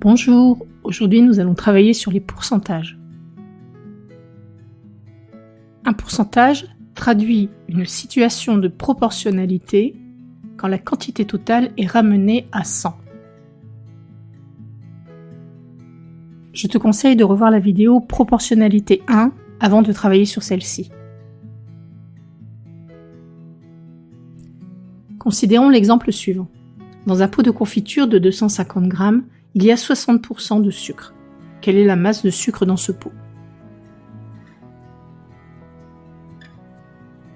Bonjour, aujourd'hui nous allons travailler sur les pourcentages. Un pourcentage traduit une situation de proportionnalité quand la quantité totale est ramenée à 100. Je te conseille de revoir la vidéo proportionnalité 1 avant de travailler sur celle-ci. Considérons l'exemple suivant. Dans un pot de confiture de 250 g, il y a 60% de sucre. Quelle est la masse de sucre dans ce pot?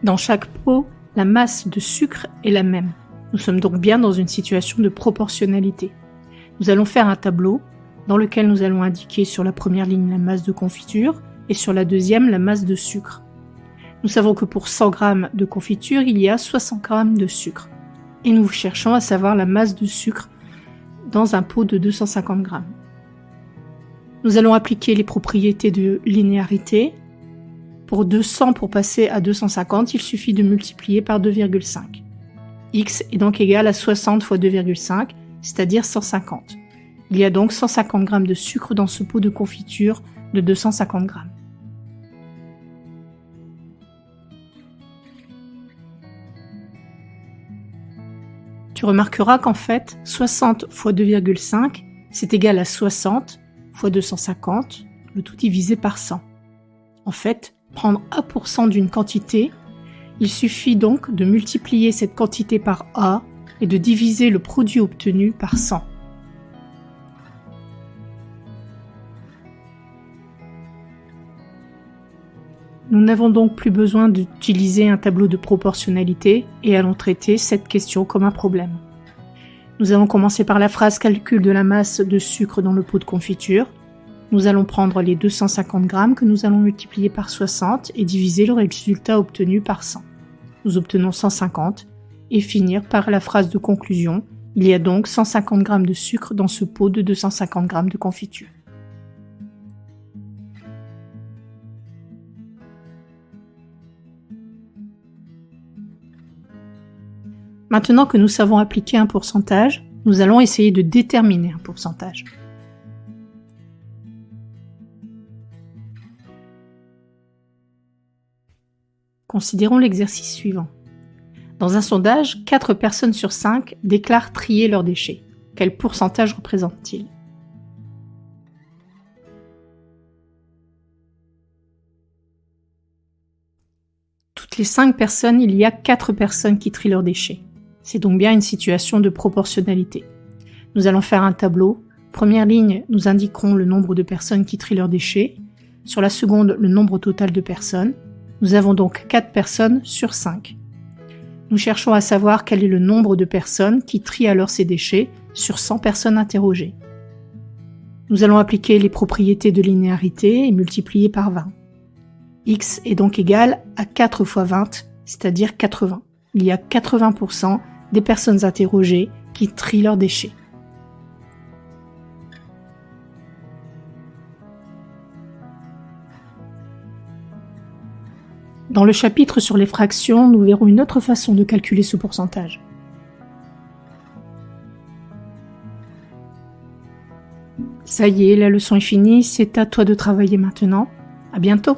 Dans chaque pot, la masse de sucre est la même. Nous sommes donc bien dans une situation de proportionnalité. Nous allons faire un tableau dans lequel nous allons indiquer sur la première ligne la masse de confiture et sur la deuxième la masse de sucre. Nous savons que pour 100 g de confiture, il y a 60 g de sucre. Et nous cherchons à savoir la masse de sucre dans un pot de 250 g. Nous allons appliquer les propriétés de linéarité. Pour 200 pour passer à 250, il suffit de multiplier par 2,5. X est donc égal à 60 fois 2,5, c'est-à-dire 150. Il y a donc 150 g de sucre dans ce pot de confiture de 250 g. Tu remarqueras qu'en fait, 60 fois 2,5, c'est égal à 60 fois 250, le tout divisé par 100. En fait, prendre 1% d'une quantité, il suffit donc de multiplier cette quantité par A et de diviser le produit obtenu par 100. Nous n'avons donc plus besoin d'utiliser un tableau de proportionnalité et allons traiter cette question comme un problème. Nous allons commencer par la phrase calcul de la masse de sucre dans le pot de confiture. Nous allons prendre les 250 g que nous allons multiplier par 60 et diviser le résultat obtenu par 100. Nous obtenons 150 et finir par la phrase de conclusion. Il y a donc 150 g de sucre dans ce pot de 250 g de confiture. Maintenant que nous savons appliquer un pourcentage, nous allons essayer de déterminer un pourcentage. Considérons l'exercice suivant. Dans un sondage, 4 personnes sur 5 déclarent trier leurs déchets. Quel pourcentage représente-t-il? Toutes les 5 personnes, il y a 4 personnes qui trient leurs déchets. C'est donc bien une situation de proportionnalité. Nous allons faire un tableau. Première ligne, nous indiquerons le nombre de personnes qui trient leurs déchets. Sur la seconde, le nombre total de personnes. Nous avons donc 4 personnes sur 5. Nous cherchons à savoir quel est le nombre de personnes qui trient alors ces déchets sur 100 personnes interrogées. Nous allons appliquer les propriétés de linéarité et multiplier par 20. X est donc égal à 4 fois 20, c'est-à-dire 80. Il y a 80% des personnes interrogées qui trient leurs déchets. Dans le chapitre sur les fractions, nous verrons une autre façon de calculer ce pourcentage. Ça y est, la leçon est finie, c'est à toi de travailler maintenant. À bientôt!